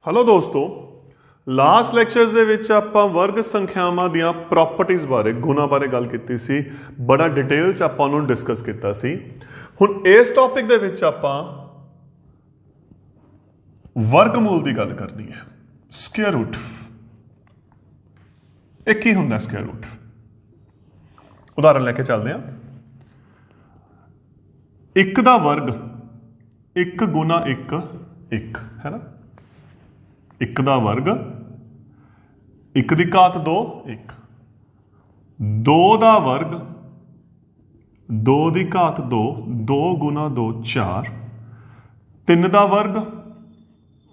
Hello दोस्तों, last lectures ਦੇ ਵਿੱਚ ਆਪਾਂ ਵਰਗ ਸੰਖਿਆਵਾਂ ਦੀਆਂ ਪ੍ਰੋਪਰਟੀਆਂ ਬਾਰੇ ਗੁਣਾ ਬਾਰੇ ਗੱਲ ਕੀਤੀ ਸੀ। ਬੜਾ ਡਿਟੇਲ ਚ ਆਪਾਂ ਉਹਨੂੰ ਡਿਸਕਸ ਕੀਤਾ ਸੀ। ਹੁਣ ਇਸ ਟੌਪਿਕ ਦੇ ਵਿੱਚ ਆਪਾਂ ਵਰਗਮੂਲ ਦੀ ਗੱਲ ਕਰਨੀ ਹੈ। ਸਕੁਅਰ ਰੂਟ ਇਹ ਕੀ ਹੁੰਦਾ? ਸਕੁਅਰ ਰੂਟ ਉਦਾਹਰਨ ਲੈ ਕੇ ਚੱਲਦੇ ਹਾਂ। 1 ਦਾ ਵਰਗ 1 ਗੁਣਾ 1 1 ਹੈ ਨਾ। 1 ਦਾ ਵਰਗ 1 ਦੀ ਘਾਤ 2 1, 2 ਦਾ ਵਰਗ 2 ਦੀ ਘਾਤ 2 2 ਗੁਣਾ 2 4, 3 ਦਾ ਵਰਗ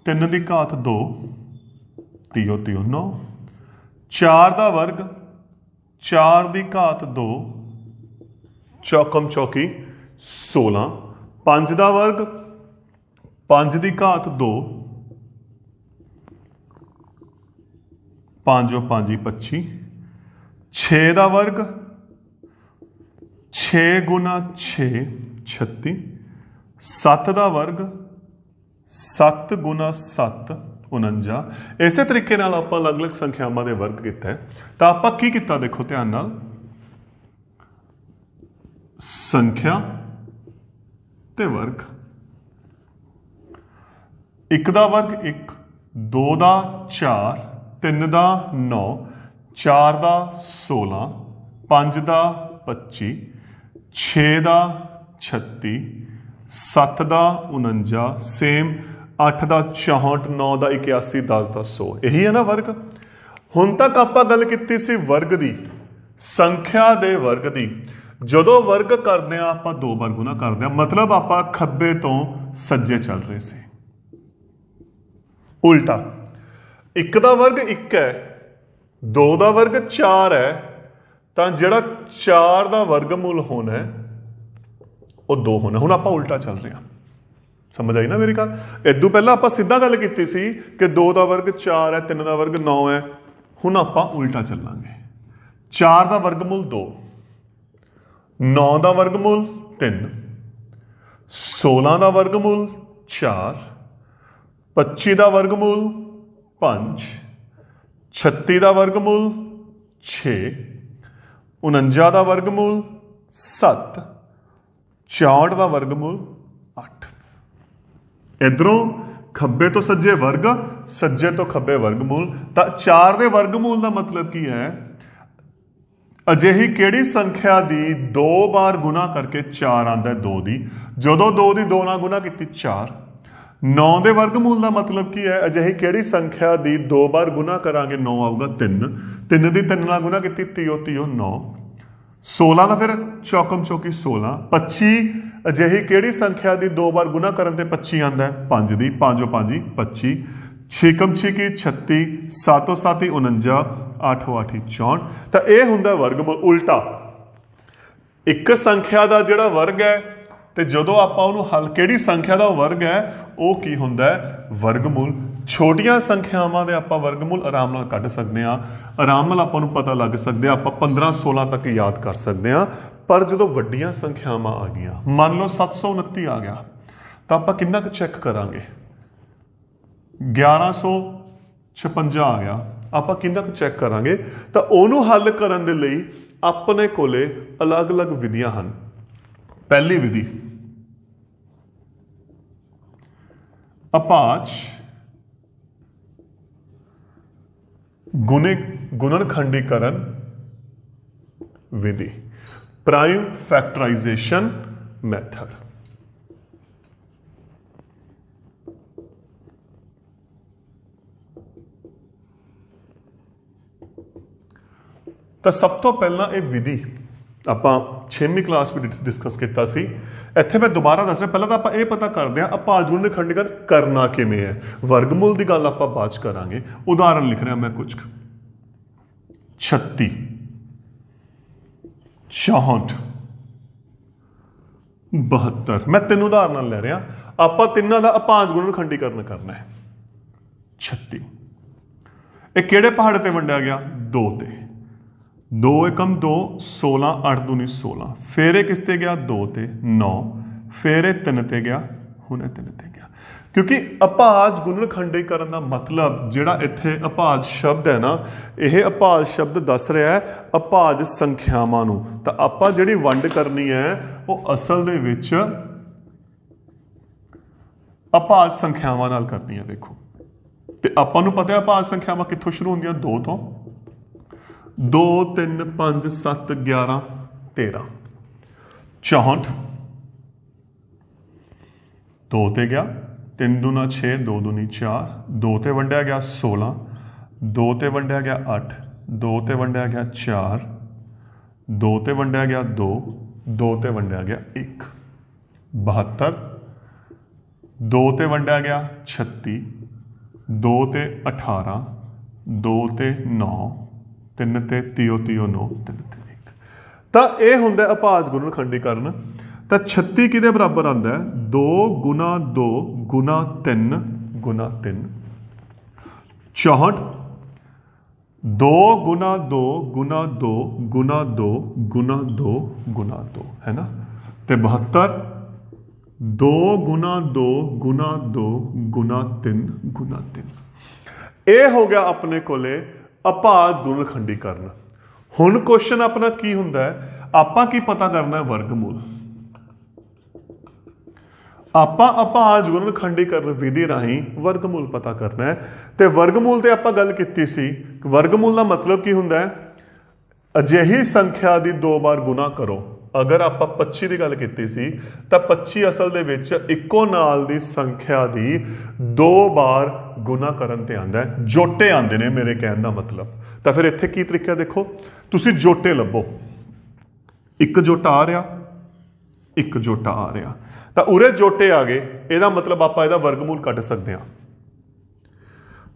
3 ਦੀ ਘਾਤ 2 3 3 9, 4 ਦਾ ਵਰਗ 4 ਦੀ ਘਾਤ 2 ਚੌਕਮ ਚੌਕੀ 16, 5 ਦਾ ਵਰਗ 5 ਦੀ ਘਾਤ 2 5 5 25, 6 ਦਾ ਵਰਗ 6 ਗੁਣਾ 6 36, 7 ਦਾ ਵਰਗ 7 ਗੁਣਾ 7 49। ਇਸੇ ਤਰੀਕੇ ਨਾਲ ਆਪਾਂ ਅਲੱਗ-ਅਲੱਗ ਸੰਖਿਆਵਾਂ ਦੇ ਵਰਗ ਕੀਤਾ ਹੈ। ਤਾਂ ਆਪਾਂ ਕੀ ਕੀਤਾ ਦੇਖੋ ਧਿਆਨ ਨਾਲ। ਸੰਖਿਆ ਤੇ ਵਰਗ। 1 ਦਾ ਵਰਗ 1, 2 ਦਾ 4, 3 ਦਾ 9, 4 ਦਾ 16, 5 ਦਾ 25, 6 ਦਾ 36, 7 ਦਾ 49, ਸੇਮ 8 ਦਾ 64, 9 ਦਾ 81, 10 ਦਾ 100। ਇਹੀ ਹੈ ਨਾ ਵਰਗ। ਹੁਣ ਤੱਕ ਆਪਾਂ ਗੱਲ ਕੀਤੀ ਸੀ ਵਰਗ ਦੀ, ਸੰਖਿਆ ਦੇ ਵਰਗ ਦੀ। ਜਦੋਂ ਵਰਗ ਕਰਦੇ ਆ ਆਪਾਂ 2 ਵਾਰ ਗੁਣਾ ਕਰਦੇ ਆ, ਮਤਲਬ ਆਪਾਂ ਖੱਬੇ ਤੋਂ ਸੱਜੇ ਚੱਲ ਰਹੇ ਸੀ। ਉਲਟਾ 1 ਦਾ ਵਰਗ 1 ਹੈ, 2 ਦਾ ਵਰਗ 4 ਹੈ, ਤਾਂ ਜਿਹੜਾ 4 ਦਾ ਵਰਗਮੂਲ ਹੋਣਾ ਹੈ ਉਹ 2 ਹੋਣਾ। ਹੁਣ ਆਪਾਂ ਉਲਟਾ ਚੱਲ ਰਹੇ ਹਾਂ। ਸਮਝ ਆਈ ਨਾ ਮੇਰੀ ਗੱਲ? ਇਦੋਂ ਪਹਿਲਾਂ ਆਪਾਂ ਸਿੱਧਾ ਗੱਲ ਕੀਤੀ ਸੀ ਕਿ 2 ਦਾ ਵਰਗ 4 ਹੈ, 3 ਦਾ ਵਰਗ 9 ਹੈ। ਹੁਣ ਆਪਾਂ ਉਲਟਾ ਚੱਲਾਂਗੇ। 4 ਦਾ ਵਰਗਮੂਲ 2, 9 ਦਾ ਵਰਗਮੂਲ 3, 16 ਦਾ ਵਰਗਮੂਲ 4, 25 ਦਾ ਵਰਗਮੂਲ 5, 36 ਦਾ ਵਰਗਮੂਲ 6, 49 ਦਾ ਵਰਗਮੂਲ 7, 64 ਦਾ ਵਰਗਮੂਲ 8। ਇਧਰੋਂ ਖੱਬੇ ਤੋਂ ਸੱਜੇ ਵਰਗ, ਸੱਜੇ ਤੋਂ ਖੱਬੇ ਵਰਗਮੂਲ। ਤਾਂ 4 ਦੇ ਵਰਗਮੂਲ ਦਾ ਮਤਲਬ ਕੀ ਹੈ? ਅਜਿਹੀ ਕਿਹੜੀ ਸੰਖਿਆ ਦੀ 2 ਵਾਰ ਗੁਣਾ ਕਰਕੇ 4 ਆਉਂਦਾ 2 ਦੀ? ਜਦੋਂ 2 ਦੀ 2 ਨਾਲ ਗੁਣਾ ਕੀਤੀ 4। 9 ਦੇ ਵਰਗਮੂਲ ਦਾ ਮਤਲਬ ਕੀ ਹੈ? ਅਜਿਹੀ ਕਿਹੜੀ ਸੰਖਿਆ ਦੀ 2 ਵਾਰ ਗੁਣਾ ਕਰਾਂਗੇ 9 ਆਊਗਾ 3, 3 ਦੀ 3 ਨਾਲ ਗੁਣਾ ਕੀਤੀ 30 9। 16 ਦਾ ਫਿਰ ਚੌਕਮ ਚੌਕੀ 16। 25 ਅਜਿਹੀ ਕਿਹੜੀ ਸੰਖਿਆ ਦੀ 2 ਵਾਰ ਗੁਣਾ ਕਰਨ ਤੇ 25 ਆਉਂਦਾ? 5 ਦੀ 5 5 25, 6 6 36, 7 7 49, 8 8 64। ਤਾਂ ਇਹ ਹੁੰਦਾ ਵਰਗਮੂਲ ਉਲਟਾ। ਇੱਕ ਸੰਖਿਆ ਦਾ ਜਿਹੜਾ ਵਰਗ ਹੈ ਤੇ ਜਦੋਂ ਆਪਾਂ ਉਹਨੂੰ ਹੱਲ, ਕਿਹੜੀ ਸੰਖਿਆ ਦਾ ਵਰਗ ਹੈ ਉਹ ਕੀ ਹੁੰਦਾ ਹੈ? ਵਰਗਮੂਲ। ਛੋਟੀਆਂ ਸੰਖਿਆਵਾਂ ਦੇ ਆਪਾਂ ਵਰਗਮੂਲ ਆਰਾਮ ਨਾਲ ਕੱਢ ਸਕਦੇ ਹਾਂ, ਆਰਾਮ ਨਾਲ ਆਪਾਂ ਨੂੰ ਪਤਾ ਲੱਗ ਸਕਦੇ ਆ, ਆਪਾਂ 15 16 ਤੱਕ ਯਾਦ ਕਰ ਸਕਦੇ ਹਾਂ। ਪਰ ਜਦੋਂ ਵੱਡੀਆਂ ਸੰਖਿਆਵਾਂ ਆ ਗਈਆਂ, ਮੰਨ ਲਓ 729 ਆ ਗਿਆ, ਤਾਂ ਆਪਾਂ ਕਿੰਨਾ ਕੁ ਚੈੱਕ ਕਰਾਂਗੇ? 1156 ਆ ਗਿਆ, ਆਪਾਂ ਕਿੰਨਾ ਕੁ ਚੈੱਕ ਕਰਾਂਗੇ? ਤਾਂ ਉਹਨੂੰ ਹੱਲ ਕਰਨ ਦੇ ਲਈ ਆਪਣੇ ਕੋਲੇ ਅਲੱਗ-ਅਲੱਗ ਵਿਧੀਆਂ ਹਨ। ਪਹਿਲੀ ਵਿਧੀ ਅਪਾਚ ਗੁਣਨਖੰਡੀਕਰਨ ਵਿਧੀ, ਪ੍ਰਾਈਮ ਫੈਕਟਰਾਈਜ਼ੇਸ਼ਨ ਮੈਥਡ। ਤਾਂ ਸਭ ਤੋਂ ਪਹਿਲਾਂ ਇਹ ਵਿਧੀ ਆਪਾਂ 6ਵੀਂ ਕਲਾਸ ਵਿੱਚ ਡਿਸਕਸ ਕੀਤਾ ਸੀ। ਇੱਥੇ ਮੈਂ ਦੁਬਾਰਾ ਦੱਸ ਰਿਹਾ। ਪਹਿਲਾਂ ਤਾਂ ਆਪਾਂ ਇਹ ਪਤਾ ਕਰਦੇ ਹਾਂ ਅਪਾਚ ਗੁਣਨਖੰਡੀਕਰਨ ਕਰਨਾ ਕਿਵੇਂ ਹੈ। ਵਰਗਮੂਲ ਦੀ ਗੱਲ ਆਪਾਂ ਬਾਅਦ ਚ ਕਰਾਂਗੇ। ਉਦਾਹਰਨ ਲਿਖ ਰਿਹਾ ਮੈਂ ਕੁਝ। 36, 64, 72। ਮੈਂ 3 ਉਦਾਹਰਨਾਂ ਲੈ ਰਿਹਾ। ਆਪਾਂ ਤਿੰਨਾਂ ਦਾ ਅਪਾਚ ਗੁਣਨਖੰਡੀਕਰਨ ਕਰਨਾ ਹੈ। 36 ਇਹ ਕਿਹੜੇ ਪਹਾੜੇ ਤੇ ਵੰਡਿਆ ਗਿਆ? 2 ਤੇ। 2 ਏਕਮ 2, 16, 8 दूनी 16। फिर ये किस ते गया? 2 ते 9। फिर ये 3 ते गया, ਹੁਣ ਇਹ 3 ਤੇ ਗਿਆ, क्योंकि अभाज गुणनखंडीकरण का मतलब जिहड़ा इत्थे अभाज शब्द है ना, यह अभाज शब्द दस रहा है अभाज संख्यावां नूं। तां आपां जिहड़ी वंड करनी है वो असल दे विच अभाज संख्यावां नाल करनी है। देखो ते आपां नूं पता है अभाज संख्यावां कित्थों शुरू होंदियां, 2 तो। 2 3 5 7 11 13 64, 2 ते गया 3 दूना 6, 2 दूनी 4, 2 ते वंडिया गया 16, 2 ते वंडिया गया 8, 2 ते वंडिया गया 4, 2 ते वंडिया गया 2, 2 ते वंडिया गया 1, 72, 2 ते वंडिया गया 36, 2 ते 18, 2 ते 9, 3 ते 30 9, 3 ते 1। तो यह होंदा अभाज गुणनखंडीकरण। तो 36 किहदे बराबर आंदा है, 2 गुना 2 गुना 3 गुना 3। 64, 2 गुना 2 गुना 2 गुना 2 गुना 2 गुना 2 है ना। तो 72, 2 गुना 2 गुना 2 गुना 3 गुना 3। यह हो गया अपने कोले अभाज गुणनखंडीकरण। हुण क्वेश्चन अपना की हुंदा है, आपां की पता करना है, वर्गमूल। आपां अभाज गुणनखंडीकरण विधि राही वर्गमूल पता करना है। तो वर्गमूल ते आपां गल कीती सी, वर्गमूल का मतलब की हुंदा है, अजिही संख्या दी 2 बार गुना करो। अगर आप 25 की गल कीती सी तां 25 असल दे विच इक्को नाल दी संख्या दी 2 बार गुना करन ते आंदा है। जोटे आंदे ने मेरे कहण दा मतलब। तो फिर इत्थे की तरीका देखो, तुसी जोटे लभो, एक जोटा आ रहा, एक जोटा आ रहा, तो उरे जोटे आ गए, यदा मतलब आप इहदा वर्गमूल कट सकते हैं।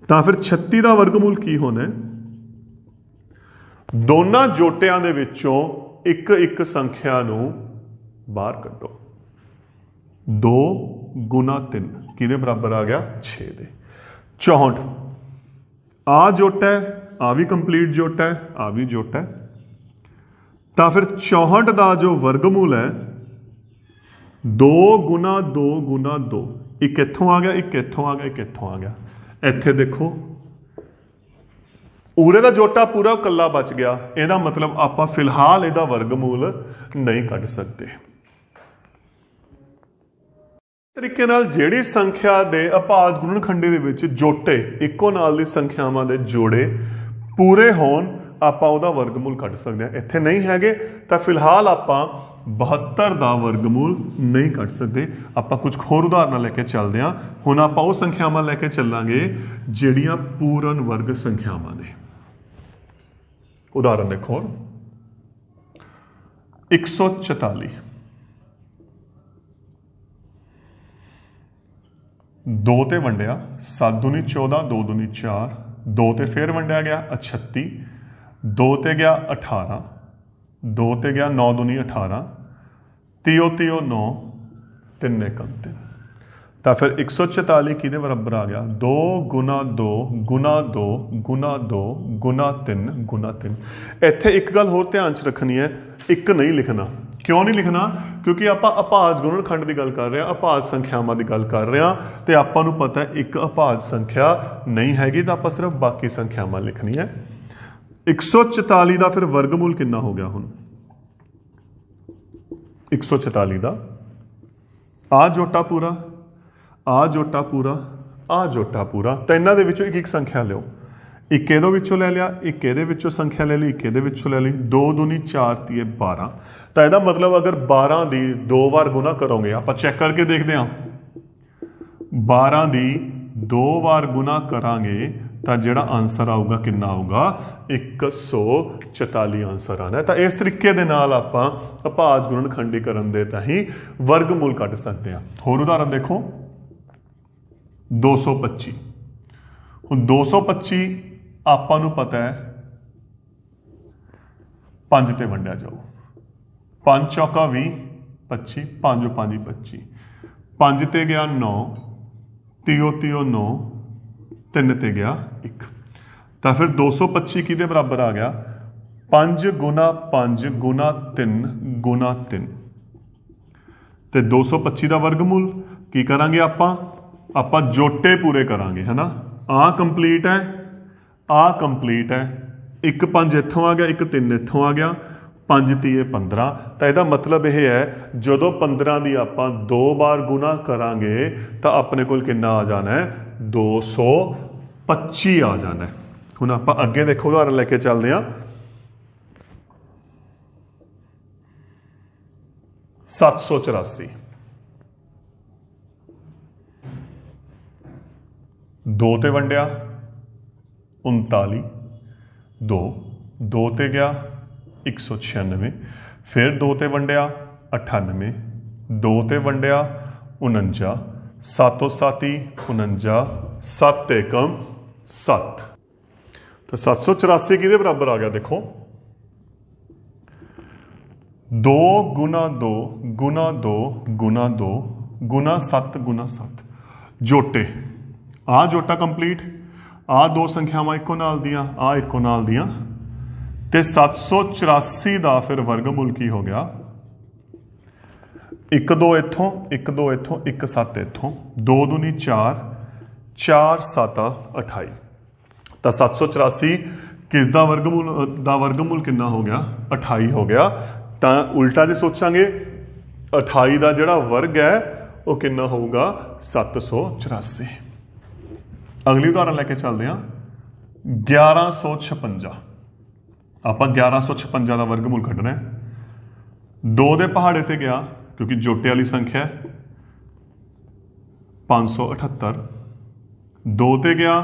तो फिर 36 का वर्गमूल की होना है, दोनों जोटियां दे विचों एक एक संख्या नूं बाहर कड्डो। 2 गुना 3 किहदे बराबर आ गया, 6 दे। 64 आ जोटा है, आ भी कंप्लीट जोटा है, आ भी जोटा है। तो फिर 64 का जो वर्गमूल है 2 गुना 2 गुना 2, एक इत्थों आ गया, एक इत्थों आ गया, एक इत्थों आ गया। इत्थे देखो उरे का जोटा पूरा कला बच गया, यदा मतलब आप फिलहाल इहदा वर्गमूल नहीं कढ सकते। तरीके नाल जिहड़ी संख्या दे अभाज गुणनखंडी दे विच जोटे इक्को नाल दी संख्यावां दे जोड़े पूरे होण, आपां उहदा वर्गमूल कढ सकते हैं। इत्थे नहीं हैगे तां फिलहाल आपां 72 का वर्गमूल नहीं कट सकते। आप कुछ होर उदाहरण लेके चलते हैं। हुण आप वो संख्यावां लेके चलांगे जिहड़ियां पूर्ण वर्ग संख्यावां ने। उदाहरण देखो, 144, 2 ते वंडिया 7 दूनी 14, 2 दूनी 4, 2 ते फिर वंडिया गया 36, 2 ते गया 18, 2 ते गया 9 दूनी 18, 3 9, 3 एकम 3। तो फिर 144 किहदे बराबर आ गया, 2 गुना 2 गुना 2 गुना 2 गुना 3 गुना 3। इत्थे एक गल होर ध्यान च रखनी है, एक नहीं लिखना। क्यों नहीं लिखना, क्योंकि आप अभाज गुणनखंड की गल कर रहे हैं, अभाज संख्यावां की गल कर रहे हैं, तो आपां नूं पता है एक अभाज संख्या नहीं हैगी, तो आप सिर्फ बाकी संख्यावां लिखनी है। 144 का फिर वर्गमूल कितना हो गया, हुण 144 का आ जोटा पूरा, आ जोटा पूरा, आ जोटा पूरा, तो इन्हां दे विचों एक एक संख्या लियो। एक इहदे विचों ले लिया, एक इहदे विचों संख्या ले ली, एक इहदे विचों ले ली। 2 दूनी 4 तीए 12। तो इसका मतलब अगर 12 की 2 बार गुना करोगे, आप चेक करके देखते हैं, 12 की 2 बार गुना करांगे तो जिहड़ा आंसर आऊगा कितना आऊगा, 144 आंसर आना है। तो इस तरीके दे नाल आपां अभाज गुणनखंडीकरण दे राहीं वर्गमूल कढ सकते हैं। होर उदाहरण देखो, 225। हुण 225 आपां नूं पता है 5 ते वंडिया जाओ, 5 चौका 20, 25, 5 5 25, 5 ते गया 9, 3 9, 3 ते गया 1। तो फिर 225 किहदे बराबर आ गया, 5 गुना 5 गुना 3 गुना 3। तो 225 का वर्गमूल की करांगे आपां जोटे पूरे करांगे है ना। आ कंप्लीट है, आ कंप्लीट है, एक 5 इत्थों आ गया, एक 3 इत्थों आ गया, 5 तीए 15। तो यदा मतलब यह है जो 15 की आपां 2 बार गुना करांगे तो अपने कोल कितना आ जाना है, 225 आ जाना है। हुण आपां अगे देखो उदाहरण लेके चलते हैं। 784 2 ते वंडिया 39, 2 ते गया 196, फिर 2 ते वंडिया 98, 2 ते वंडिया 49, 7 7 49, 7 एकम 7। तो 784 किहदे बराबर आ गया, देखो 2 गुना 2 गुना 2 गुना 2 गुना 7 गुना 7 जोटे। आ जोटा कंप्लीट, आ 2 संख्यावां इको नाल दियां, आ इको नाल दियां, ते 784 का फिर वर्गमूल की हो गया, 1 2 इत्थों 1 2 इत्थों 1 7 इत्थों, 2 दूनी 4 4 7 28। तो 784 किसका वर्गमूल कितना हो गया, 28 हो गया। तो उल्टा जे सोचांगे 28 का जिहड़ा वर्ग है वो कितना होगा, 784। अगली उदाहरण लेके चलते हैं 1156। आप 1156 का वर्गमूल कढ़ना है। 2 दे पहाड़े ते गया क्योंकि जोटे वाली संख्या है, 578, 2 ते गया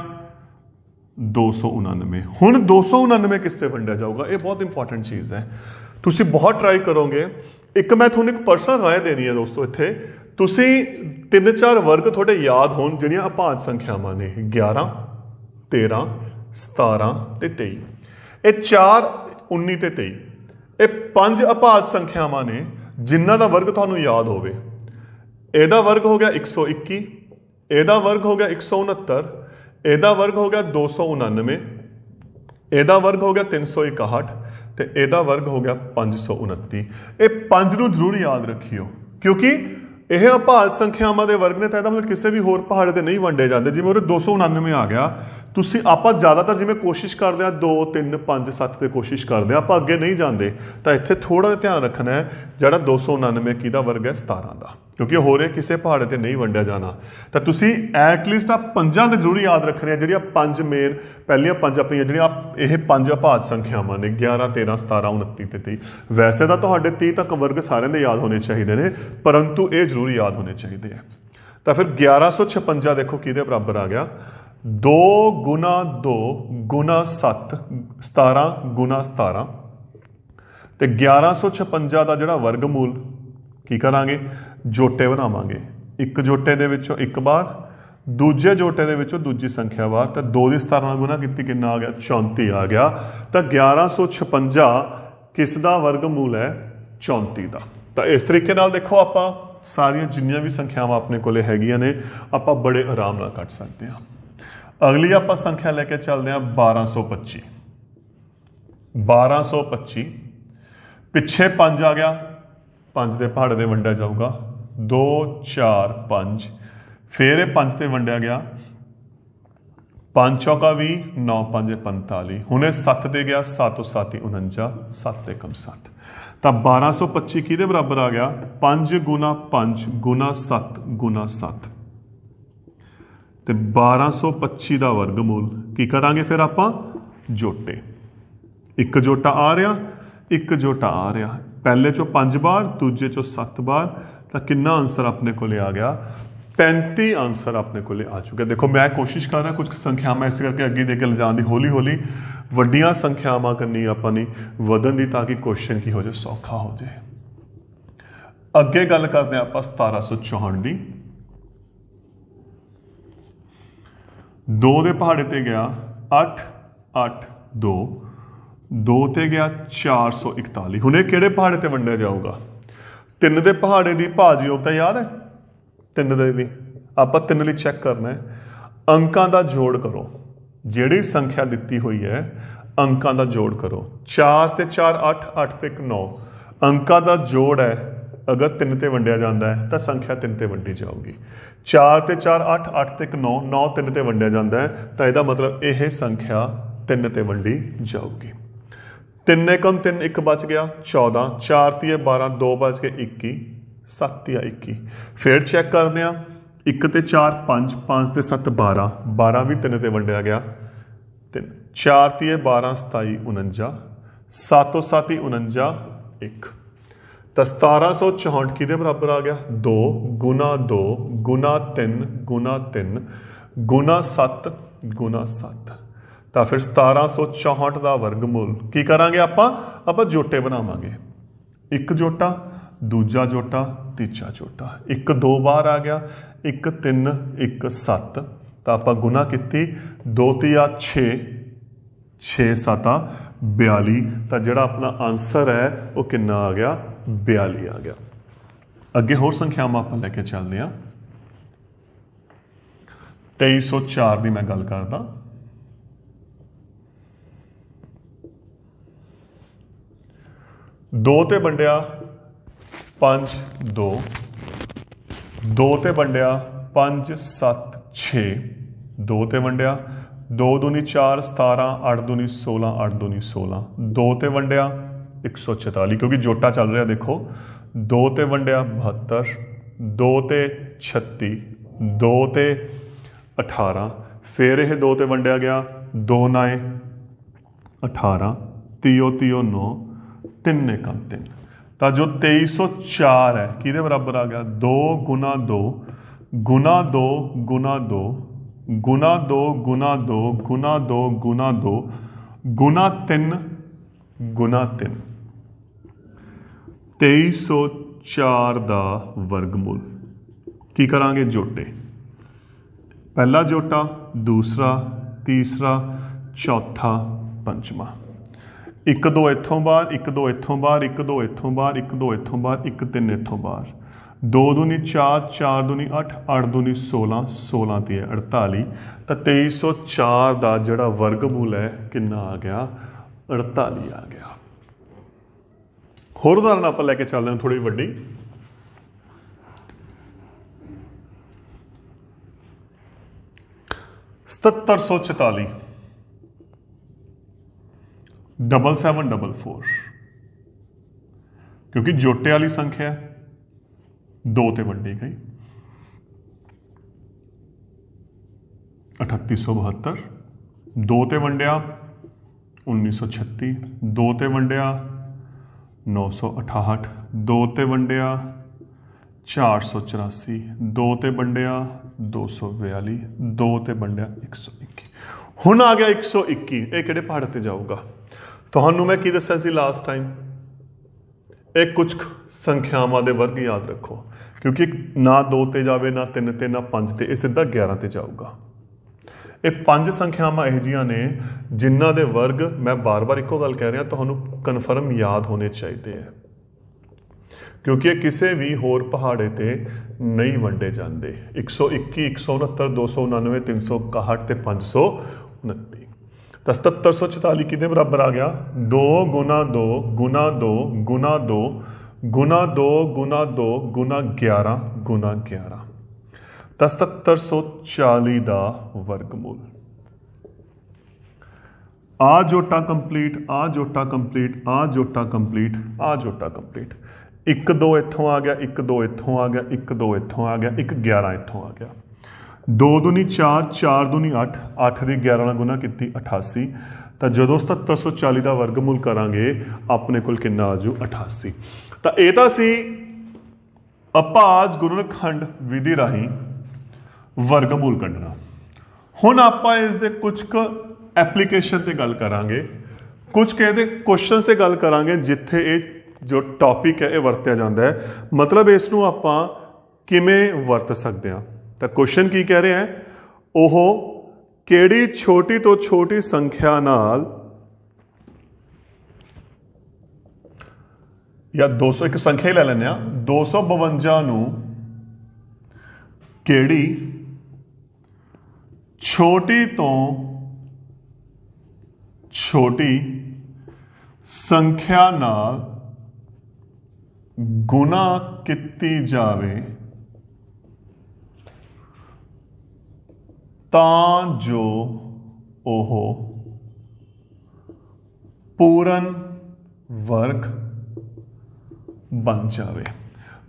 299। हुण 299 किस ते वंडिया जाऊगा, ये बहुत इंपॉर्टेंट चीज़ है, तुसी बहुत ट्राई करोगे। एक मैं थोड़ी एक पर्सनल राय देनी है दोस्तों, इत्थे तुसी 3-4 वर्ग थोड़े याद होन जिहड़ियां अभाज्य संख्यावां ने 11 13 17 ते 23, ये 4 19 ते 23, ये 5 अभाज्य संख्यावां ने जिन्हां दा वर्ग तुहानूं याद होवे। इहदा वर्ग हो गया 121, इहदा वर्ग हो गया 169, इहदा वर्ग हो गया 299, इहदा वर्ग हो गया 361 ते इहदा वर्ग हो गया 529। ये 5 नूं जरूर याद रखियो क्योंकि यह अभाज्य संख्यावां दे वर्ग ने, तो मतलब किसी भी होर पहाड़े ते नहीं वंडे जाते। जिवें उहदे 299 आ गया, तुसीं आपां ज़्यादातर जिवें कोशिश करते हैं 2 3 5 7 ते कोशिश करते हैं, आपां अगे नहीं जाते। तो इत्थे थोड़ा ध्यान रखना है, जिहड़ा 299 किहदा वर्ग है, 17 का, क्योंकि होर किसी पहाड़े ते नहीं वंडिया जाना। तो तुसीं एटलीस्ट आप 5 ते जरूर याद रखने, जिहड़ियां 5 मेन पहलियां 5 अपनियां जिहड़ियां यह 5 अभाज्य संख्यावां ने 11 13 17 29 ते 23। वैसे तो तुहाडे 30 तक वर्ग सारे दे याद होने चाहिए ने, परंतु ये जरूर याद होने चाहिए हैं। तो फिर 1156 देखो किहदे बराबर आ गया, 2 गुना 2 गुना 7 17 गुना 17। तो 1156 का जिहड़ा वर्गमूल की करांगे, जोटे बनावांगे, एक जोटे दे विचों एक बार, दूजे जोटे दे विचों दूजी संख्या बार। तो 2 की 17 गुना की कितना आ गया, 34 आ गया। तो 1156 किसका वर्गमूल है, 34 का। तो इस तरीके नाल देखो आपां सारियां जिन्नियां भी संख्यावां अपने कोले हैगियां ने आपां बड़े आराम नाल कट सकते हैं। अगली आपां संख्या लेके चलते हैं 1225। 1225 पिछे 5 आ गया, 5 के पहाड़े ते वंडिया जाऊगा, 2 4 5, फिर 5 ते वंडिया गया, 5 चौका 20, 9 5 45, हुणे 7 ते गया, 7 7 49, 7 एकम 7। तो 1225 किहदे बराबर आ गया, 5 गुना 5 गुना 7 गुना 7। तो 1225 का वर्गमूल की करांगे, फिर आपां जोटे, एक जोटा आ रहा एक जोटा आ रहा, पहले चो 5 बार दूजे चो 7 बार। तो कितना आंसर अपने को आ गया, 35 आंसर अपने को आ चुके। देखो मैं कोशिश कर रहा कुछ संख्यावां इस करके अगे दे के लिजाण दी, हौली हौली वड्डियां संख्यावां करनी आपां नहीं वधन दी, ताकि क्वेश्चन की हो जाए, सौखा हो जाए। अगे गल करते हैं आपां 1764 दी। 2 दे पहाड़े ते गया 8 8 2, 2 ते गया 441। हुणे किहड़े पहाड़े ते वंडिया जाऊगा, 3 दे पहाड़े की भाज योगता याद है, 3 दे भी आपां 3 लई चैक करना है। अंकां दा जोड़ करो, जिहड़ी संख्या दित्ती हुई है अंकां दा जोड़ करो, 4 ते 4 8, 8 ते 1 9, अंकां दा जोड़ है अगर 3 ਤੇ ਵੰਡਿਆ ਜਾਂਦਾ ਹੈ ਤਾਂ ਸੰਖਿਆ 3 ਤੇ ਵੰਡੀ ਜਾਊਗੀ। 4 ਤੇ 4 8, 8 ਤੇ 9, 9 3 ਤੇ ਵੰਡਿਆ ਜਾਂਦਾ ਹੈ ਤਾਂ ਇਹਦਾ ਮਤਲਬ ਇਹ ਸੰਖਿਆ 3 ਤੇ ਵੰਡੀ ਜਾਊਗੀ। 3 एकम 3, 1 बच गया 14, 4 तीए 12, 2 बच के 21, 7 तिया 21। फिर चैक करते हैं 1 ते 4 5, 5 ते 7 12, 12 भी 3 ते वंडिया गया 3, 4 तीए 12 27 49, 7 7 49 1। तो 1764 किहदे बराबर आ गया? 2 गुना 2 गुना 3 गुना 3 गुना 7 गुना 7। तो फिर 1764 का वर्गमूल की करांगे आप जोटे बनावांगे। एक जोटा, दूजा जोटा, तीजा जोटा। 1 2 बार आ गया, 1 3 1 7। तो आप गुना की 2 तिया 6, 6 7 42। तो जोड़ा अपना आंसर है वो कितना आ गया? 42 आ गया। अगे होर संख्यावां आप लैके चलते हैं। 2304 की मैं गल करदा। 2 ते वंडिया 5 2, 2 ते वंडिया 5 7 6, 2 ते वंडिया 2 दूनी 4 17, 8 दूनी 16, 8 दूनी 16, 2 ते वंडिया 144 क्योंकि जोटा चल रहा देखो। 2 ते वंडिया 72, 2 ते 36, 2 ते 18, फिर यह 2 ते वंडिया गया 2 9 18, 3 9, 3 एकम 3। तो जो 2304 है किहदे बराबर आ गया? 2 गुना 2 गुना 2 गुना 2 गुना 2 गुना 2 गुना 2 गुना 2 गुना 3 गुना 3। 2304 का वर्गमूल की करांगे? जोटे। पहला जोटा, दूसरा, तीसरा, चौथा, पंचवा। 1 2 इत्थों बाहर, 1 2 इत्थों बाहर, 1 2 इत्थों बाहर, 1 2 इत्थों बाहर, 1 3 इत्थों बाहर। 2 दूनी 4, 4 दूनी 8, 8 दूनी 16, 16 ती 48। तो 2304 का जोड़ा वर्गमूल है कितना आ गया? 48 आ गया। होर उदाहरण आप लैके चलते हैं थोड़ी वड्डी। 7744 7744 क्योंकि जोटे वाली संख्या 2 ते वंडी गई। 3872, 2 ते वंडिया 1936, 2 ते वंडिया 968, 2 ते वंडिया 484, 2 ते वंडिया 242, 2 ते वंडिया 121। हुण आ गया 121। ये किहड़े पहाड़ ते जाऊगा? तुहानू मैं की दस्सिया सी लास्ट टाइम? एक कुछ संख्यावां दे वर्ग याद रखो क्योंकि ना 2 ते जावे, ना 3 ते, ना 5 ते, ये सीधा 11 ते जाऊगा। ये 5 संख्यावां इहो जिहियां ने जिन्हां दे वर्ग मैं बार बार एको गल कह रहा तुहानू कन्फर्म याद होने चाहिए है क्योंकि ये किसी भी होर पहाड़े ते नहीं वंडे जाते। 121 169 299 361 ते 529। तो 7744 किहदे बराबर आ गया? 2 गुना 2 गुना 2 गुना 2 गुना 2 गुना 2 गुना 11 गुना 11। तो 7740 का वर्गमूल। आ जोटा कंप्लीट, आ जोटा कंप्लीट, आ जोटा कंप्लीट, आ जोटा कंप्लीट। 1 2 इत्थों आ गया, 1 2 इत्थों आ गया, 1 2 इत्थों आ गया, 1 11 इत्थों आ गया। 2 दूनी 4, 4 दूनी 8, 8 की 11 ਨਾਲ गुना की 88। तो जो 7740 का वर्गमूल करांगे अपने को कितना आजू? 88। तो यह तो सी अभाज गुणनखंड विधि राही वर्गमूल कढ़ना। हुण आपां इस दे कुछ एप्लीकेशन ते गल करांगे, कुछ कहते क्वेश्चन से गल करांगे जिथे ये जो टॉपिक है ये वरत्या जाता है, मतलब इसनूं आपां किवें वरत सकते हैं। तो क्वेश्चन की कह रहे हैं? ओह किहड़ी छोटी तो छोटी संख्या नाल या 200 एक संख्या ही ले लें 252 नूं किहड़ी छोटी तो छोटी संख्या नाल गुना ਕੀਤੀ ਜਾਵੇ ਤਾਂ ਜੋ ਉਹ ਪੂਰਨ ਵਰਗ ਬਣ ਜਾਵੇ।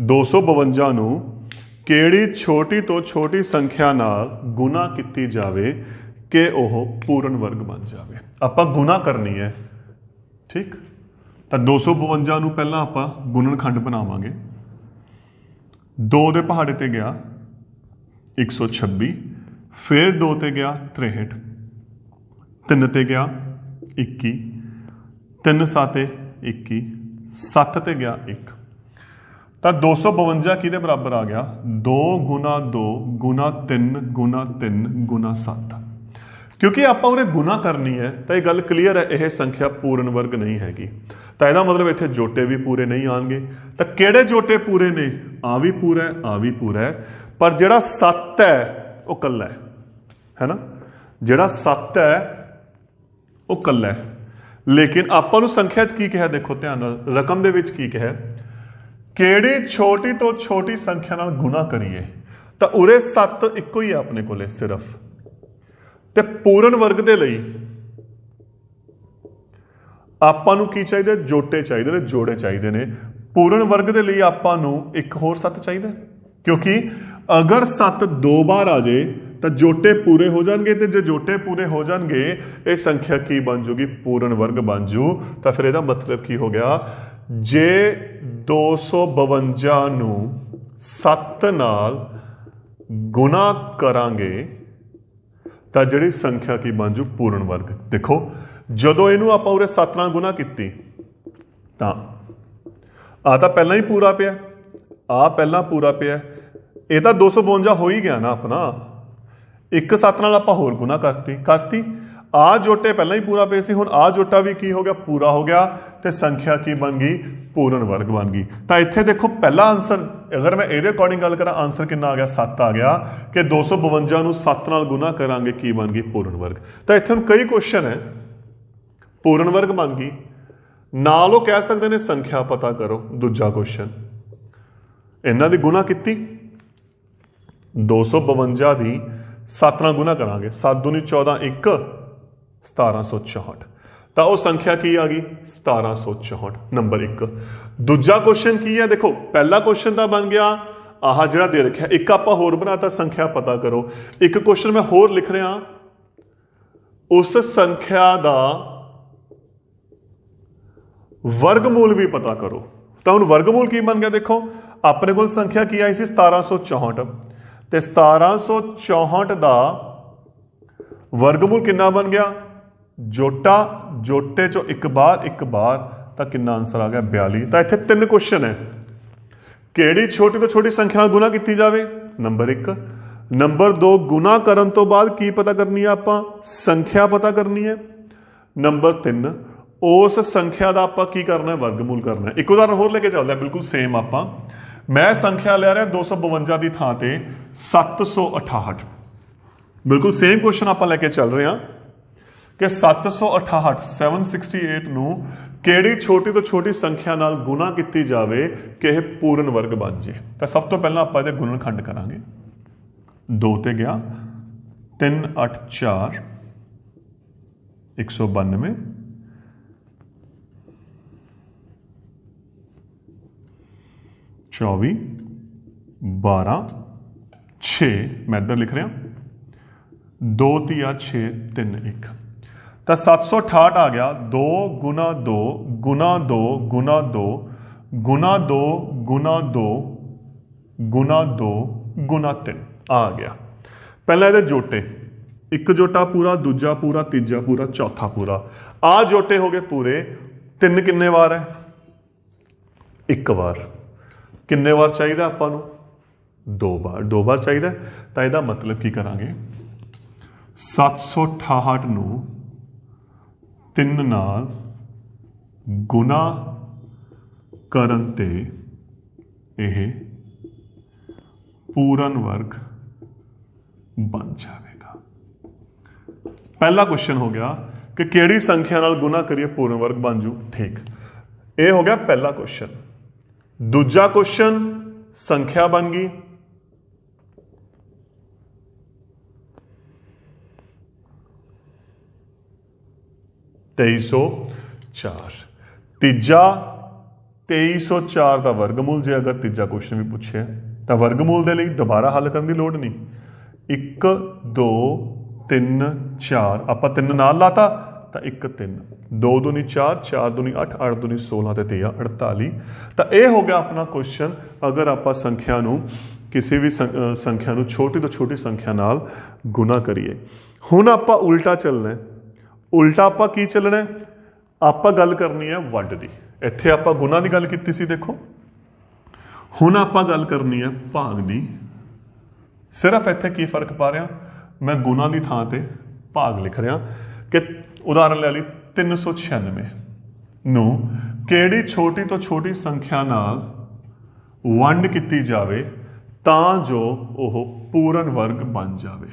252 ਨੂੰ ਕਿਹੜੀ ਛੋਟੀ ਤੋਂ ਛੋਟੀ ਸੰਖਿਆ ਨਾਲ ਗੁਣਾ ਕੀਤੀ ਜਾਵੇ ਕਿ ਉਹ ਪੂਰਨ ਵਰਗ ਬਣ ਜਾਵੇ। ਆਪਾਂ ਗੁਣਾ ਕਰਨੀ ਹੈ, ਠੀਕ। ਤਾਂ 252 ਨੂੰ ਪਹਿਲਾਂ ਆਪਾਂ ਗੁਣਨਖੰਡ ਬਣਾਵਾਂਗੇ। 2 ਦੇ ਪਹਾੜੇ ਤੇ ਗਿਆ 126, फिर 2 ਤੇ ਗਿਆ 63, 3 ਤੇ ਗਿਆ 21, 3 7 21, 7 ਤੇ ਗਿਆ 1। ਤਾਂ 252 ਕਿਹਦੇ ਬਰਾਬਰ ਆ ਗਿਆ? 2 ਗੁਣਾ 2 ਗੁਣਾ 3 ਗੁਣਾ 3 ਗੁਣਾ 7। ਕਿਉਂਕਿ ਆਪਾਂ ਉਹਨੇ ਗੁਣਾ ਕਰਨੀ ਹੈ ਤਾਂ ਇਹ ਗੱਲ ਕਲੀਅਰ ਹੈ, ਇਹ ਸੰਖਿਆ ਪੂਰਨ ਵਰਗ ਨਹੀਂ ਹੈਗੀ। ਤਾਂ ਇਹਦਾ ਮਤਲਬ ਇੱਥੇ ਜੋਟੇ ਵੀ ਪੂਰੇ ਨਹੀਂ ਆਉਣਗੇ। ਤਾਂ ਕਿਹੜੇ ਜੋਟੇ ਪੂਰੇ ਨੇ? ਆ ਵੀ ਪੂਰਾ ਹੈ, ਆ ਵੀ ਪੂਰਾ ਹੈ, ਪਰ ਜਿਹੜਾ 7 ਹੈ ਉਹ ਕੱਲਾ ਹੈ ਨਾ। ਜਿਹੜਾ 7 ਹੈ ਉਹ ਕੱਲਾ ਹੈ। ਲੇਕਿਨ ਆਪਾਂ ਨੂੰ ਸੰਖਿਆ 'ਚ ਕੀ ਕਿਹਾ? ਦੇਖੋ ਧਿਆਨ ਨਾਲ, ਰਕਮ ਦੇ ਵਿੱਚ ਕੀ ਕਿਹਾ? ਕਿਹੜੀ ਛੋਟੀ ਤੋਂ ਛੋਟੀ ਸੰਖਿਆ ਨਾਲ ਗੁਣਾ ਕਰੀਏ। ਤਾਂ ਉਰੇ 7 ਇੱਕੋ ਹੀ ਹੈ ਆਪਣੇ ਕੋਲੇ ਸਿਰਫ। ਤੇ ਪੂਰਨ ਵਰਗ ਦੇ ਲਈ ਆਪਾਂ ਨੂੰ ਕੀ ਚਾਹੀਦਾ? ਜੋਟੇ ਚਾਹੀਦੇ ਨੇ, ਜੋੜੇ ਚਾਹੀਦੇ ਨੇ। ਪੂਰਨ ਵਰਗ ਦੇ ਲਈ ਆਪਾਂ ਨੂੰ ਇੱਕ ਹੋਰ 7 ਚਾਹੀਦਾ, ਕਿਉਂਕਿ ਅਗਰ 7 2 ਵਾਰ ਆ ਜਾਏ ਤਾਂ ਜੋਟੇ ਪੂਰੇ ਹੋ ਜਾਣਗੇ। ਤੇ ਜੇ ਜੋਟੇ ਪੂਰੇ ਹੋ ਜਾਣਗੇ ਇਹ ਸੰਖਿਆ ਕੀ ਬਣ ਜੂਗੀ? ਪੂਰਨ ਵਰਗ ਬਣ ਜੂ। ਤਾਂ ਫਿਰ ਇਹਦਾ ਮਤਲਬ ਕੀ ਹੋ ਗਿਆ? ਜੇ 252 ਨੂੰ 7 ਨਾਲ ਗੁਣਾ ਕਰਾਂਗੇ ਤਾਂ ਜਿਹੜੀ ਸੰਖਿਆ ਕੀ ਬਣ ਜੂ? ਪੂਰਨ ਵਰਗ। ਦੇਖੋ ਜਦੋਂ ਇਹਨੂੰ ਆਪਾਂ ਉਰੇ 7 ਨਾਲ ਗੁਣਾ ਕੀਤੀ ਤਾਂ ਆ ਤਾਂ ਪਹਿਲਾਂ ਹੀ ਪੂਰਾ ਪਿਆ, ਆ ਪਹਿਲਾਂ ਪੂਰਾ ਪਿਆ, ਇਹ ਤਾਂ 252 ਹੋ ਹੀ ਗਿਆ ਨਾ ਆਪਣਾ। ਇੱਕ 7 ਨਾਲ ਆਪਾਂ ਹੋਰ ਗੁਣਾ ਕਰਤੀ। ਆ ਜੋਟੇ ਪਹਿਲਾਂ ਹੀ ਪੂਰਾ ਪਏ ਸੀ, ਹੁਣ ਆ ਜੋਟਾ ਵੀ ਕੀ ਹੋ ਗਿਆ? ਪੂਰਾ ਹੋ ਗਿਆ। ਤੇ ਸੰਖਿਆ ਕੀ ਬਣ ਗਈ? ਪੂਰਨ ਵਰਗ ਬਣ ਗਈ। ਤਾਂ ਇੱਥੇ ਦੇਖੋ ਪਹਿਲਾ ਆਨਸਰ, ਅਗਰ ਮੈਂ ਇਹਦੇ ਅਕੋਰਡਿੰਗ ਗੱਲ ਕਰਾਂ, ਆਨਸਰ ਕਿੰਨਾ ਆ ਗਿਆ? 7 ਆ ਗਿਆ। ਕਿ 252 ਨੂੰ 7 ਨਾਲ ਗੁਣਾ ਕਰਾਂਗੇ ਕੀ ਬਣ ਗਈ? ਪੂਰਨ ਵਰਗ। ਤਾਂ ਇੱਥੇ ਹੁਣ ਕਈ ਕੁਐਸਚਨ ਹੈ, ਪੂਰਨ ਵਰਗ ਬਣ ਗਈ ਨਾਲ ਉਹ ਕਹਿ ਸਕਦੇ ਨੇ ਸੰਖਿਆ ਪਤਾ ਕਰੋ। ਦੂਜਾ ਕੁਐਸਚਨ, ਇਹਨਾਂ ਦੀ ਗੁਣਾ ਕੀਤੀ, 252 ਦੀ 7 ਨਾਲ ਗੁਣਾ ਕਰਾਂਗੇ, 7 ਦੂਣੀ 14, 1 1764। ਤਾਂ ਉਹ ਸੰਖਿਆ ਕੀ ਆ ਗਈ? 1764, ਨੰਬਰ 1। ਦੂਜਾ ਕੁਐਸਚਨ ਕੀ ਹੈ? ਦੇਖੋ ਪਹਿਲਾ ਕੁਐਸਚਨ ਤਾਂ ਬਣ ਗਿਆ ਆਹ ਜਿਹੜਾ ਦੇ ਰੱਖਿਆ, ਇੱਕ ਆਪਾਂ ਹੋਰ ਬਣਾਤਾ ਸੰਖਿਆ ਪਤਾ ਕਰੋ। ਇੱਕ ਕੁਐਸਚਨ ਮੈਂ ਹੋਰ ਲਿਖ ਰਿਹਾ, ਉਸ ਸੰਖਿਆ ਦਾ ਵਰਗਮੂਲ ਵੀ ਪਤਾ ਕਰੋ। ਤਾਂ ਹੁਣ ਵਰਗਮੂਲ ਕੀ ਬਣ ਗਿਆ? ਦੇਖੋ ਆਪਣੇ ਕੋਲ ਸੰਖਿਆ ਕੀ ਆਈ ਸੀ? 1764। ਤੇ 1764 ਦਾ ਵਰਗਮੂਲ ਕਿੰਨਾ ਬਣ ਗਿਆ? ਜੋਟਾ, ਜੋਟੇ ਚੋਂ ਇੱਕ ਬਾਰ, ਤਾਂ ਕਿੰਨਾ ਆਨਸਰ ਆ ਗਿਆ? 42। ਤਾਂ ਇੱਥੇ 3 ਕੁਐਸਚਨ ਹੈ। ਕਿਹੜੀ ਛੋਟੀ ਤੋਂ ਛੋਟੀ ਸੰਖਿਆ ਨਾਲ ਗੁਣਾ ਕੀਤੀ ਜਾਵੇ? ਨੰਬਰ 1। ਨੰਬਰ 2, ਗੁਣਾ ਕਰਨ ਤੋਂ ਬਾਅਦ ਕੀ ਪਤਾ ਕਰਨੀ ਹੈ? ਆਪਾਂ ਸੰਖਿਆ ਪਤਾ ਕਰਨੀ ਹੈ। ਨੰਬਰ 3, ਉਸ ਸੰਖਿਆ ਦਾ ਆਪਾਂ ਕੀ ਕਰਨਾ ਹੈ? ਵਰਗਮੂਲ ਕਰਨਾ ਹੈ। ਇੱਕ ਉਦਾਹਰਨ ਹੋਰ ਲੈ ਕੇ ਚੱਲਦੇ ਹਾਂ, ਬਿਲਕੁਲ ਸੇਮ। ਆਪਾਂ ਮੈਂ ਸੰਖਿਆ ਲੈ ਰਿਹਾ 252 ਦੀ ਥਾਂ ਤੇ 768। ਬਿਲਕੁਲ ਸੇਮ ਕੁਐਸਚਨ ਆਪਾਂ ਲੈ ਕੇ ਚੱਲ ਰਹੇ ਹਾਂ ਕਿ 768 768 ਨੂੰ ਕਿਹੜੀ ਛੋਟੀ ਤੋਂ ਛੋਟੀ ਸੰਖਿਆ ਨਾਲ ਗੁਣਾ ਕੀਤੀ ਜਾਵੇ ਕਿ ਇਹ ਪੂਰਨ ਵਰਗ ਬਣ ਜੇ। ਤਾਂ ਸਭ ਤੋਂ ਪਹਿਲਾਂ ਆਪਾਂ ਇਹਦੇ ਗੁਣਨਖੰਡ ਕਰਾਂਗੇ। 2 ਤੇ ਗਿਆ 3 8 4 192, 24 12 6, मैं इधर लिख रहा 2 तिया 6 3 1। तो 768 आ गया 2 गुना 2 गुना 2 गुना 2 गुना 2 गुना 2 गुना 2 गुना 3 आ गया। पहला ये जोटे, एक जोटा पूरा, दूजा पूरा, तीजा पूरा, चौथा पूरा। आ जोटे हो गए पूरे। 3 किन्ने बार है? 1 बार। किन्ने बार चाहिए आपां नूं? 2 बार। 2 बार चाहिए। तो इसका मतलब की करांगे 768 नूं 3 नाल गुना करन ते यह पूरन वर्ग बन जाएगा। पहला क्वेश्चन हो गया कि केड़ी संख्या नाल गुना करिए पूर्ण वर्ग बन जू। ठीक, ये हो गया पहला क्वेश्चन। दूजा क्वेश्चन संख्या बन गई, तेई सौ चार। तीजा 2304 का वर्गमूल, जे अगर तीजा क्वेश्चन भी पूछे तो वर्गमूल के लिए दोबारा हल करने की लोड़ नहीं। 1 2 3 4 आप 3 नाल लाता तो 1 3, 2 दूनी 4, 4 दूनी 8, 8 दूनी 16 ते 3 48। तो यह हो गया अपना क्वेश्चन। अगर आप संख्या नू किसी भी संख्या नू छोटी तो छोटी संख्या नाल गुना करिए। हुण आप उल्टा चलना है। उल्टा आप की चलना है, आप गल करनी है वंड की। इत्थे आप गुना की गल की सी, देखो हुण आप गल करनी है भाग की। सिर्फ इत्थे की फर्क पा रहा, मैं गुना की थां ते भाग लिख रहा कि उदाहरण ले ली 396 नू किहड़ी छोटी तो छोटी संख्या नाल वंड की जाए तां जो वह पूर्ण वर्ग बन जाए।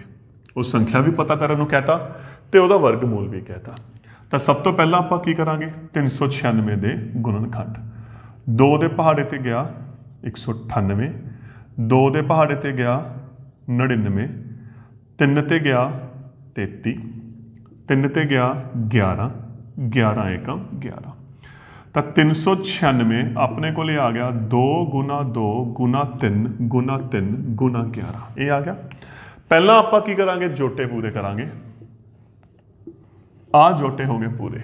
उस संख्या भी पता करने नूं कहता ते उहदा वर्गमूल भी कहता। तो सब तो पहला आप की करांगे 396 के गुणनखंड। 2 के पहाड़े ते गया 198, 2 के पहाड़े ते गया 99, 3 ते गया 33, 3 ते गया 11, 11 एकम 11। तो 396 अपने को आ गया 2 गुना 2 गुना 3 गुना 3 गुना 11, ये आ गया। पहला आप की करांगे जोटे पूरे करांगे। आ जोटे हो गए पूरे,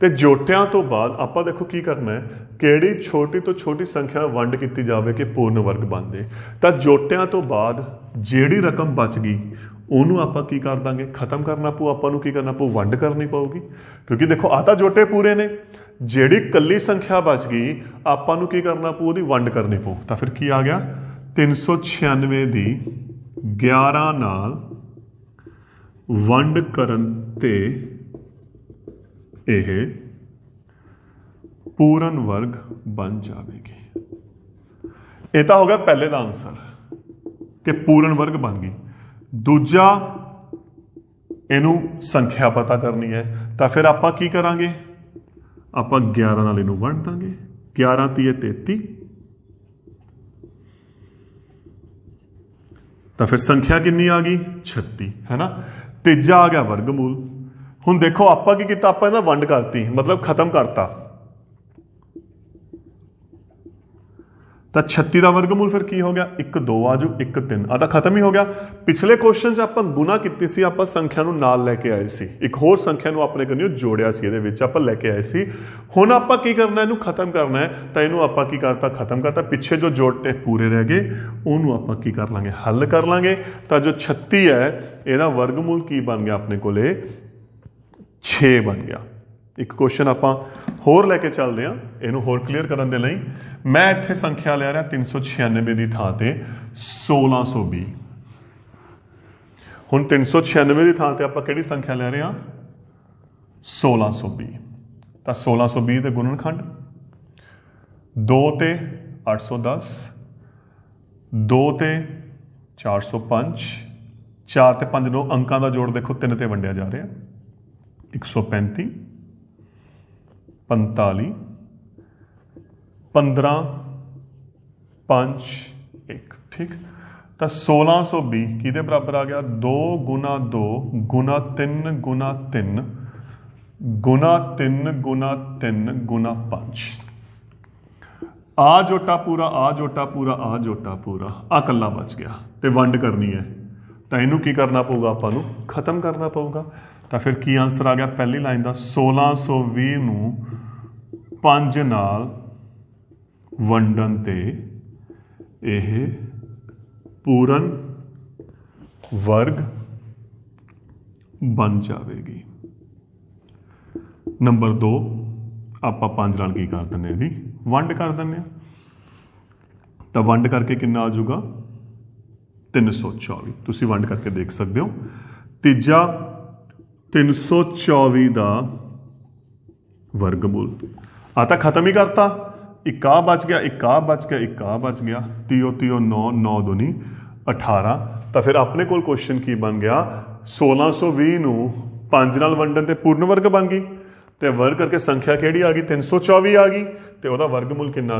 तो जोटियां तो बाद आप देखो की करना है, किहड़ी छोटी तो छोटी संख्या वंड की जाए कि पूर्ण वर्ग बन जाए। तो जोटियां तो बाद जिहड़ी रकम बच गई उन्होंने आप की कर देंगे, खत्म करना पू। आपू की करना पू, वंड करनी पऊगी, क्योंकि देखो आता जोटे पूरे ने, जिहड़ी कली संख्या बच गई आपू की करना पू, उहदी वंड करनी पू। तो फिर की आ गया 396 की 11 नाल वंड करन ते यह पूर्ण वर्ग बन जाएगी। यह तो हो गया पहले का आंसर कि पूर्ण वर्ग बन गई। दूजा इनू संख्या पता करनी है, तो फिर आप की करांगे, आप 11 नाल इनू वंड देंगे। 11 3 33, तो फिर संख्या कितनी आ गई 36, है ना। तीजा आ गया वर्गमूल। हुण देखो आप की किया, आप वंड करती, मतलब खत्म करता। तो 36 का वर्गमूल फिर की हो गया 1 2 आजू 1 3, आता खत्म ही हो गया। पिछले क्वेश्चन आप गुना की सी, आप संख्या नाल लैके आए सी, एक होर संख्या अपने कन्नै जोड़िया सी, आप लैके आए सी। हुण आप की करना, इनू खत्म करना है, तो इनू आप की करता खत्म करता। पिछे जो जोड़े पूरे रह गए उन्होंने आप की कर लांगे, हल कर लांगे। तो जो 36 है यदा वर्गमूल की बन गया अपने को 6 बन गया। एक क्वेश्चन आप होर लैके चलते हैं, इनू होर क्लीयर करने के लिए मैं इत्थे संख्या ले रहा 396 की थां ते 1620। हुण 396 की थां ते आप किहड़ी संख्या ले रहे हैं 1620। तो 1620 के गुणनखंड 2 ते 810, 2 ते 405, 4 ते 5 9 अंकों का जोड़ देखो 3 ते वंडिया जा रहा 135, 45, 15, 5 1, ठीक। तो 1620 किहदे बराबर आ गया 2 गुना 2 गुना 3 गुना 3 गुना 3 गुना 3 गुना 5। आ जोटा पूरा, आ जोटा पूरा, आ जोटा पूरा, आ कला बच गया। तो वंड करनी है, तो इनू की करना पऊगा, आपां खत्म करना पऊगा। तो फिर की आंसर आ गया पहली लाइन का 1620 नूं 5 नाल वंडन ते यह पूर्ण वर्ग बन जाएगी। नंबर 2 आप 5 नाल की कर दें, यदि वंड कर दें तो वंड करके कितना आ जाऊगा 324। तुसी वंड करके देख सकते हो। तीजा 324 का वर्गमूल आता खत्म ही करता, 1 बच गया, 1 बच गया, 1 बच गया, 3 3 9 9 दूनी 18। तो फिर अपने को क्वेश्चन की बन गया 1620 नूं 5 नाल वंडन ते पूर्ण वर्ग बन गई, तो वर्ग करके संख्या केड़ी आ गई 324 आ गई, तो वह वर्गमूल कितना आ गया